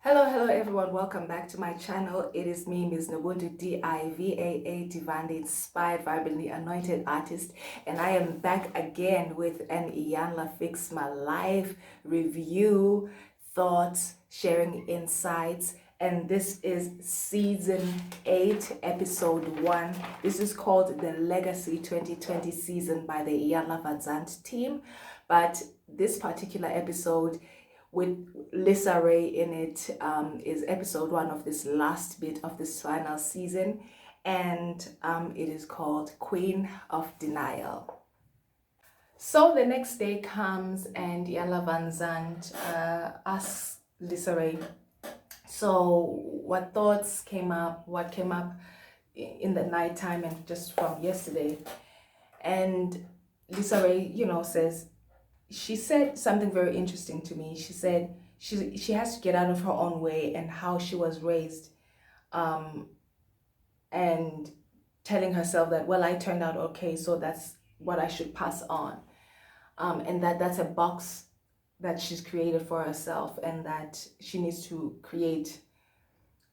Hello everyone, welcome back to my channel. It is me, MsNoBuntu, DIVAA, Divinely Inspired, Vibrantly Anointed Artist, and I am back again with an Iyanla Fix My Life review, thoughts, sharing insights, and this is season 8, episode 1. This is called the Legacy 2020 season by the Iyanla Fix team, but this particular episode with LisaRaye in it is episode 1 of this last bit of this final season, and it is called Queen of Denial. So the next day comes and Iyanla Fix asks LisaRaye, so what thoughts came up, what came up in the nighttime and just from yesterday. And LisaRaye, says, she said something very interesting to me. She said she has to get out of her own way and how she was raised, and telling herself that, well, I turned out okay, so that's what I should pass on, and that's a box that she's created for herself, and that she needs to create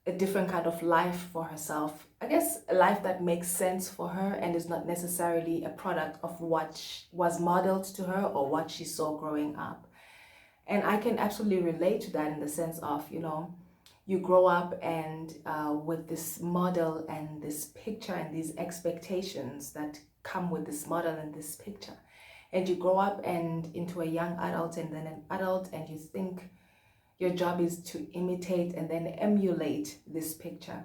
a different kind of life for herself. I guess a life that makes sense for her and is not necessarily a product of what was modeled to her or what she saw growing up. And I can absolutely relate to that in the sense of, you grow up and with this model and this picture and these expectations that come with this model and this picture. And you grow up and into a young adult and then an adult, and you think your job is to imitate and then emulate this picture.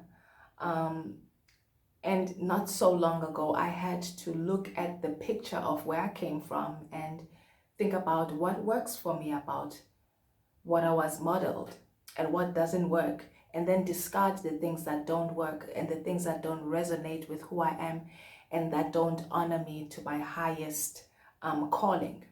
And not so long ago, I had to look at the picture of where I came from and think about what works for me about what I was modeled and what doesn't work, and then discard the things that don't work and the things that don't resonate with who I am and that don't honor me to my highest calling.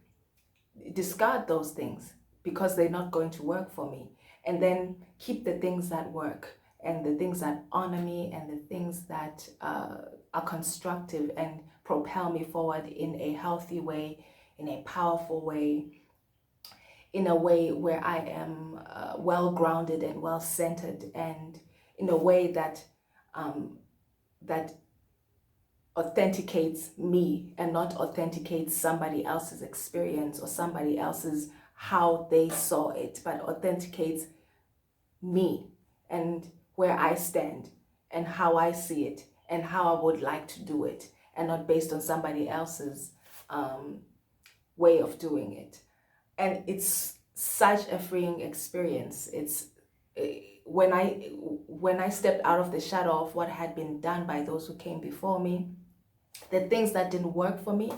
Discard those things because they're not going to work for me, and then keep the things that work and the things that honor me and the things that are constructive and propel me forward in a healthy way, in a powerful way, in a way where I am well-grounded and well-centered, and in a way that that authenticates me and not authenticates somebody else's experience or somebody else's how they saw it, but authenticates me and where I stand and how I see it and how I would like to do it, and not based on somebody else's way of doing it. And it's such a freeing experience. It's when I stepped out of the shadow of what had been done by those who came before me, the things that didn't work for me,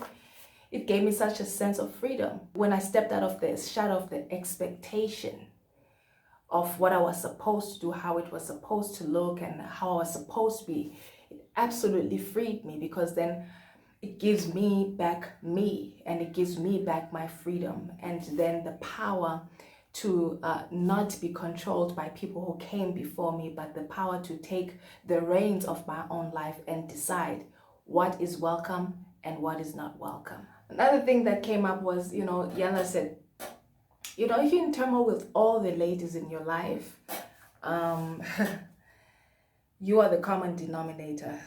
it gave me such a sense of freedom. When I stepped out of the shadow of the expectation of what I was supposed to do, how it was supposed to look, and how I was supposed to be, it absolutely freed me, because then it gives me back me, and it gives me back my freedom, and then the power to not be controlled by people who came before me, but the power to take the reins of my own life and decide what is welcome and what is not welcome. Another thing that came up was, Iyanla said, if you're in turmoil with all the ladies in your life, you are the common denominator.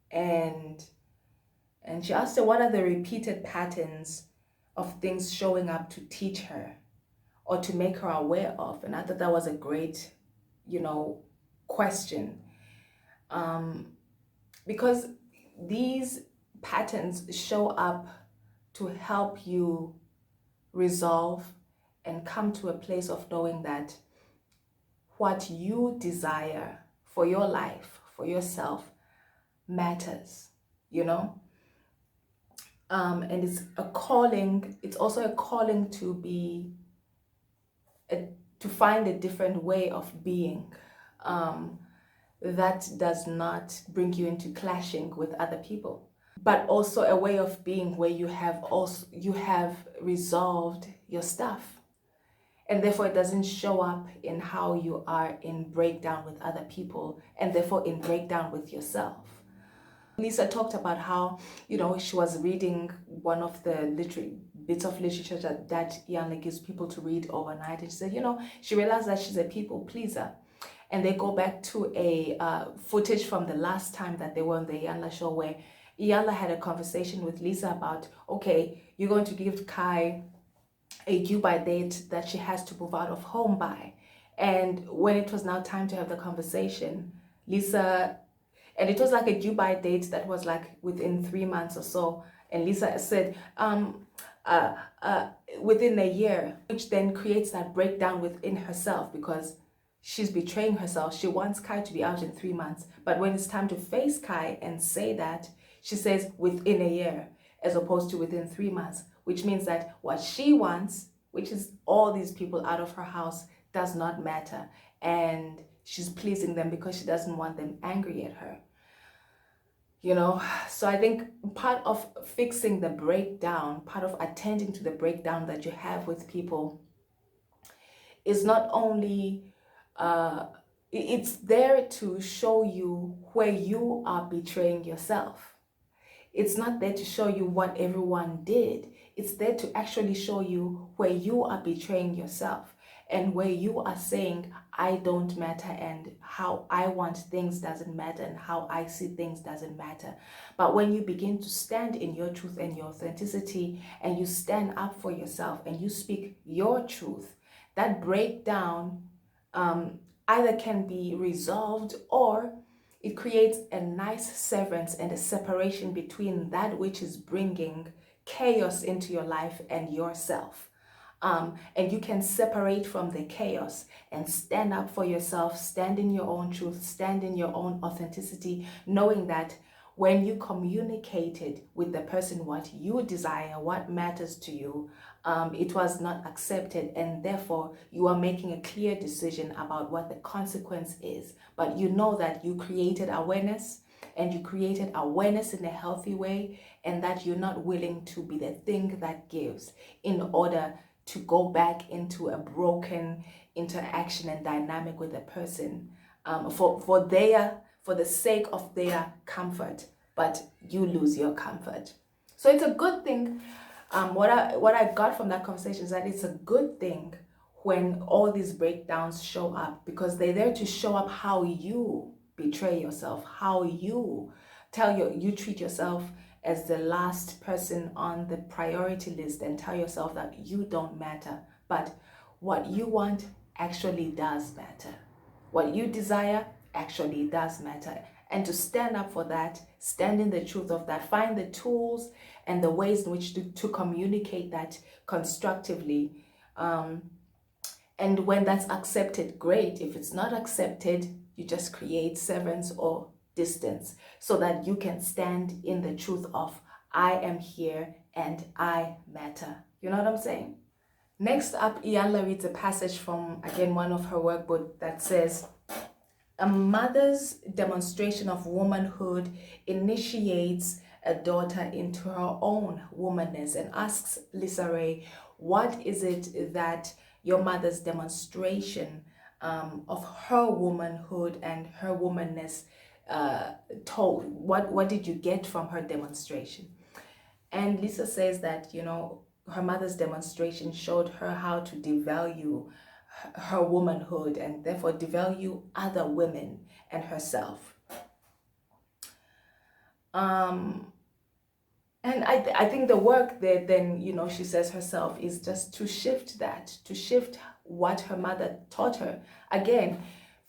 And she asked her, what are the repeated patterns of things showing up to teach her or to make her aware of? And I thought that was a great, question. Because these patterns show up to help you resolve and come to a place of knowing that what you desire for your life, for yourself, matters, and it's a calling. It's also a calling to to find a different way of being that does not bring you into clashing with other people, but also a way of being where you have resolved your stuff, and therefore it doesn't show up in how you are in breakdown with other people, and therefore in breakdown with yourself. Lisa talked about how, she was reading one of the bits of literature that Iyanla gives people to read overnight. And she said, she realized that she's a people pleaser. And they go back to a footage from the last time that they were on the Iyanla show, where Iyanla had a conversation with Lisa about, okay, you're going to give Kai a due by date that she has to move out of home by. And when it was now time to have the conversation, Lisa, and it was like a due by date that was like within 3 months or so, and Lisa said, within a year, which then creates that breakdown within herself, because she's betraying herself. She wants Kai to be out in 3 months, but when it's time to face Kai and say that, she says within a year as opposed to within 3 months, which means that what she wants, which is all these people out of her house, does not matter, and she's pleasing them because she doesn't want them angry at her. So I think part of fixing the breakdown, part of attending to the breakdown that you have with people, is not only it's there to show you where you are betraying yourself. It's not there to show you what everyone did. It's there to actually show you where you are betraying yourself, and where you are saying, I don't matter, and how I want things doesn't matter, and how I see things doesn't matter. But when you begin to stand in your truth and your authenticity, and you stand up for yourself and you speak your truth, that breakdown either can be resolved, or it creates a nice severance and a separation between that which is bringing chaos into your life and yourself. And you can separate from the chaos and stand up for yourself, stand in your own truth, stand in your own authenticity, knowing that when you communicated with the person what you desire, what matters to you, it was not accepted, and therefore you are making a clear decision about what the consequence is. But you know that you created awareness, and you created awareness in a healthy way, and that you're not willing to be the thing that gives in order to go back into a broken interaction and dynamic with a person for the sake of their comfort, but you lose your comfort. So it's a good thing. What I got from that conversation is that it's a good thing when all these breakdowns show up, because they're there to show up how you betray yourself, how you treat yourself as the last person on the priority list, and tell yourself that you don't matter. But what you want actually does matter. What you desire actually does matter. And to stand up for that, stand in the truth of that, find the tools and the ways in which to communicate that constructively. And when that's accepted, great. If it's not accepted, you just create severance or distance, so that you can stand in the truth of, I am here and I matter. You know what I'm saying? Next up, Iyanla reads a passage from, again, one of her workbook that says, a mother's demonstration of womanhood initiates a daughter into her own womanness, and asks LisaRaye, what is it that your mother's demonstration of her womanhood and her womanness told? What did you get from her demonstration? And Lisa says that, her mother's demonstration showed her how to devalue her womanhood, and therefore devalue other women and herself. And I think the work there then, she says herself, is just to shift that, to shift what her mother taught her. Again,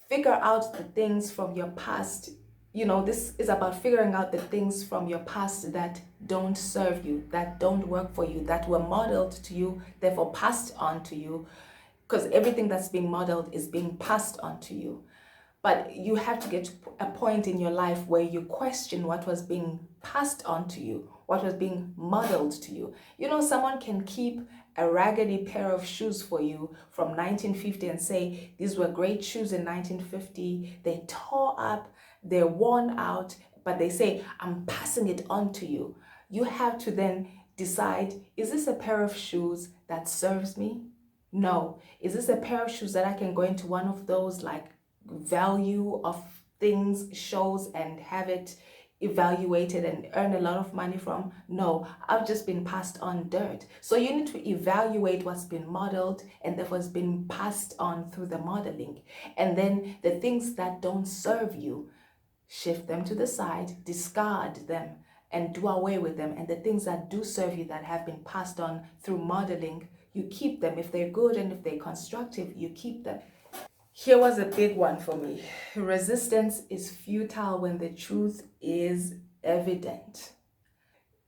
figure out the things from your past. This is about figuring out the things from your past that don't serve you, that don't work for you, that were modeled to you, therefore passed on to you, because everything that's being modeled is being passed on to you. But you have to get to a point in your life where you question what was being passed on to you, what was being modeled to you. Someone can keep a raggedy pair of shoes for you from 1950 and say, these were great shoes in 1950. They tore up, they're worn out, but they say, I'm passing it on to you. You have to then decide, is this a pair of shoes that serves me? No. Is this a pair of shoes that I can go into one of those like value of things shows and have it evaluated and earn a lot of money from. No, I've just been passed on dirt. So you need to evaluate what's been modeled and that was been passed on through the modeling. And then the things that don't serve you, shift them to the side, discard them, and do away with them. And the things that do serve you, that have been passed on through modeling, you keep them. If they're good and if they're constructive, you keep them. Here was a big one for me. Resistance is futile when the truth is evident.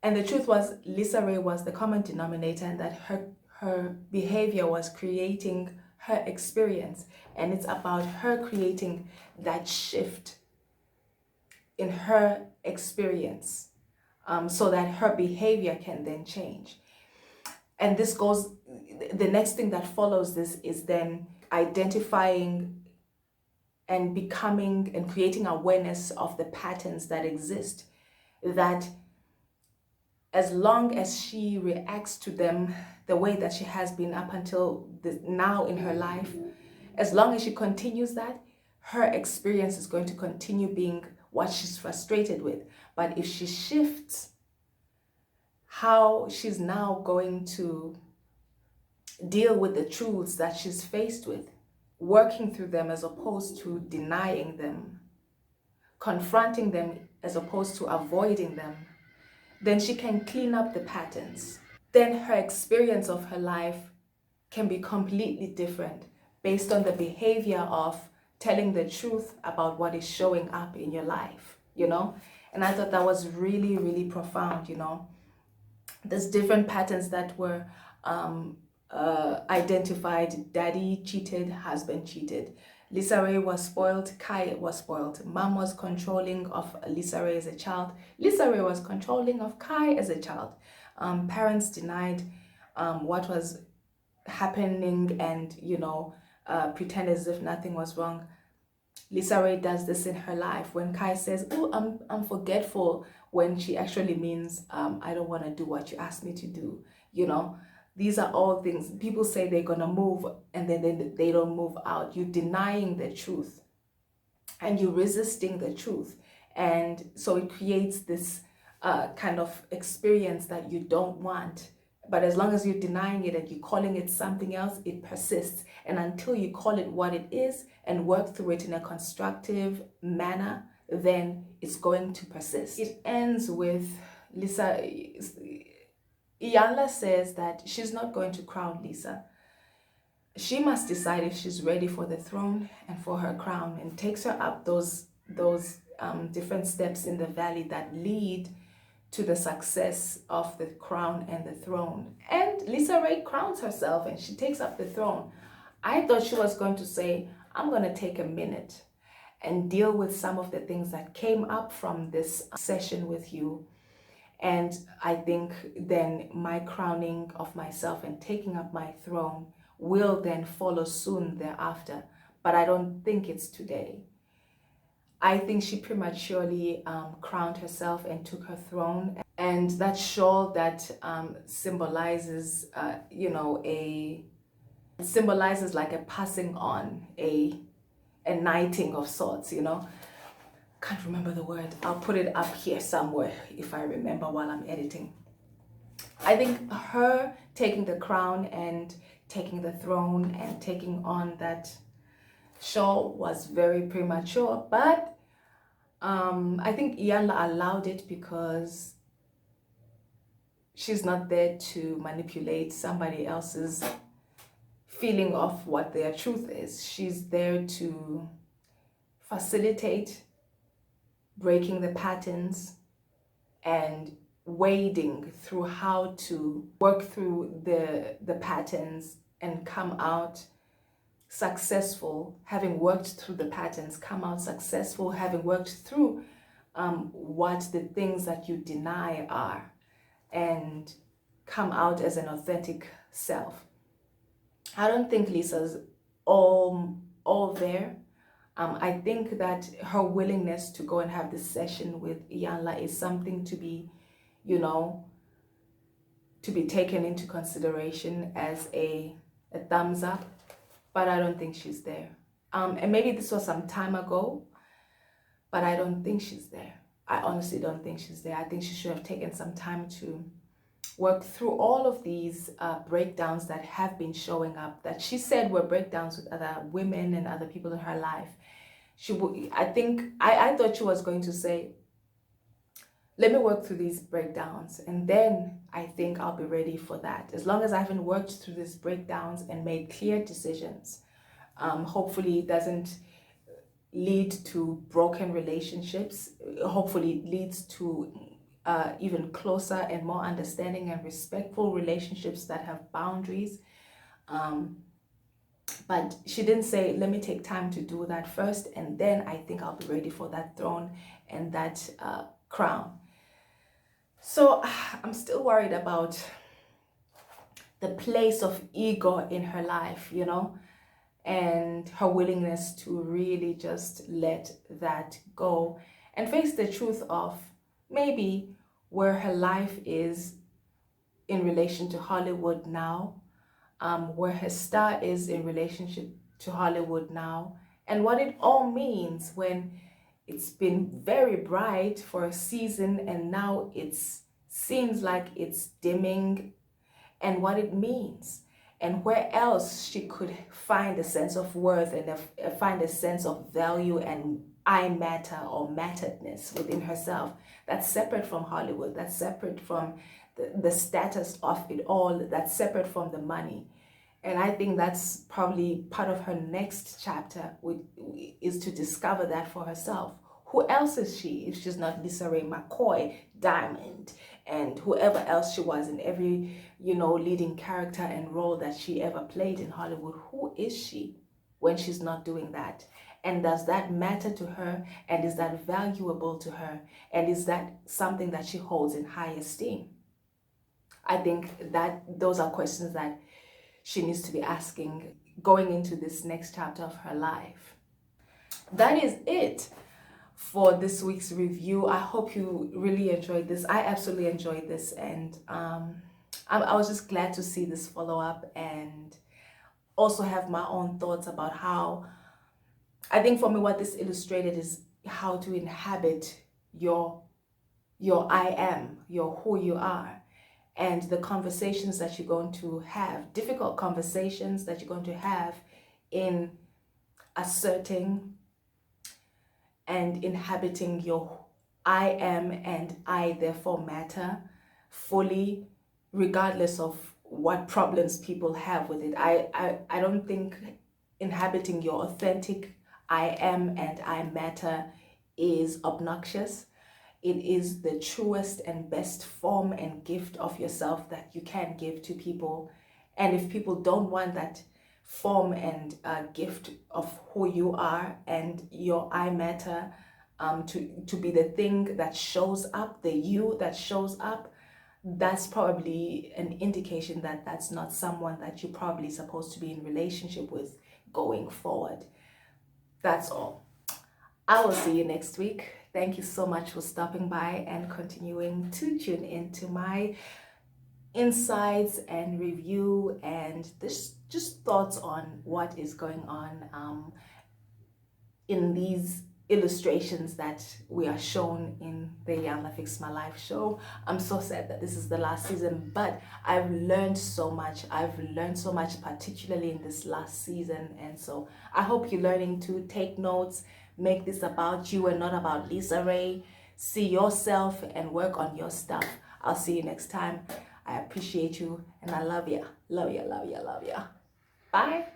And the truth was, LisaRaye was the common denominator, and that her behavior was creating her experience. And it's about her creating that shift in her experience, so that her behavior can then change. And this goes, the next thing that follows this is then identifying and becoming and creating awareness of the patterns that exist, that as long as she reacts to them the way that she has been up until now in her life, as long as she continues that, her experience is going to continue being what she's frustrated with. But if she shifts how she's now going to deal with the truths that she's faced with, working through them as opposed to denying them, confronting them as opposed to avoiding them, then she can clean up the patterns. Then her experience of her life can be completely different based on the behavior of telling the truth about what is showing up in your life, you know? And I thought that was really, really profound, you know? There's different patterns that were identified. Daddy cheated, husband cheated. LisaRaye was spoiled, Kai was spoiled. Mom was controlling of LisaRaye as a child. LisaRaye was controlling of Kai as a child. Parents denied what was happening and, you know, pretend as if nothing was wrong. LisaRaye does this in her life. When Kai says, oh, I'm forgetful, when she actually means, I don't want to do what you asked me to do, you know. These are all things. People say they're going to move and then they don't move out. You're denying the truth and you're resisting the truth. And so it creates this kind of experience that you don't want. But as long as you're denying it and you're calling it something else, it persists. And until you call it what it is and work through it in a constructive manner, then it's going to persist. It ends with Iyanla says that she's not going to crown Lisa. She must decide if she's ready for the throne and for her crown, and takes her up those different steps in the valley that lead to the success of the crown and the throne. And LisaRaye crowns herself and she takes up the throne. I thought she was going to say, I'm going to take a minute and deal with some of the things that came up from this session with you. And I think then my crowning of myself and taking up my throne will then follow soon thereafter. But I don't think it's today. I think she prematurely crowned herself and took her throne. And that shawl that symbolizes, you know, symbolizes like a passing on, a knighting of sorts, you know. Can't remember the word. I'll put it up here somewhere if I remember while I'm editing. I think her taking the crown and taking the throne and taking on that shawl was very premature, but I think Iyanla allowed it because she's not there to manipulate somebody else's feeling of what their truth is. She's there to facilitate breaking the patterns and wading through how to work through the patterns and come out successful, having worked through the patterns, come out successful, having worked through what the things that you deny are, and come out as an authentic self. I don't think Lisa's all there. I think that her willingness to go and have this session with Iyanla is something to be, you know, to be taken into consideration as a thumbs up, but I don't think she's there. And maybe this was some time ago, but I don't think she's there. I honestly don't think she's there. I think she should have taken some time to work through all of these breakdowns that have been showing up, that she said were breakdowns with other women and other people in her life. I thought she was going to say, let me work through these breakdowns and then I think I'll be ready for that. As long as I haven't worked through these breakdowns and made clear decisions, hopefully it doesn't lead to broken relationships. Hopefully it leads to even closer and more understanding and respectful relationships that have boundaries. But she didn't say, let me take time to do that first, and then I think I'll be ready for that throne and that crown. So I'm still worried about the place of ego in her life, you know, and her willingness to really just let that go and face the truth of maybe where her life is in relation to Hollywood now, where her star is in relationship to Hollywood now, and what it all means when it's been very bright for a season and now it seems like it's dimming, and what it means and where else she could find a sense of worth and find a sense of value and I matter or matteredness within herself that's separate from Hollywood, that's separate from the status of it all, that's separate from the money. And I think that's probably part of her next chapter, is to discover that for herself. Who else is she if she's not LisaRaye, McCoy, Diamond, and whoever else she was in every, leading character and role that she ever played in Hollywood? Who is she when she's not doing that? And does that matter to her? And is that valuable to her? And is that something that she holds in high esteem? I think that those are questions that she needs to be asking going into this next chapter of her life. That is it for this week's review. I hope you really enjoyed this. I absolutely enjoyed this, and I was just glad to see this follow-up and also have my own thoughts about how, I think for me what this illustrated is how to inhabit your I am, your who you are, and the conversations that you're going to have, difficult conversations that you're going to have in asserting and inhabiting your I am and I therefore matter fully, regardless of what problems people have with it. I don't think inhabiting your authentic I am and I matter is obnoxious. It is the truest and best form and gift of yourself that you can give to people. And if people don't want that form and gift of who you are and your I matter to be the thing that shows up, the you that shows up, that's probably an indication that that's not someone that you're probably supposed to be in relationship with going forward. That's all. I will see you next week. Thank you so much for stopping by and continuing to tune into my insights and review and this just thoughts on what is going on in these illustrations that we are shown in the Yana Fix My Life show. I'm so sad that this is the last season, but I've learned so much. I've learned so much, particularly in this last season, and so I hope you're learning to take notes. Make this about you and not about LisaRaye. See yourself and work on your stuff. I'll see you next time. I appreciate you and I love you. Love you, love you, love you. Bye.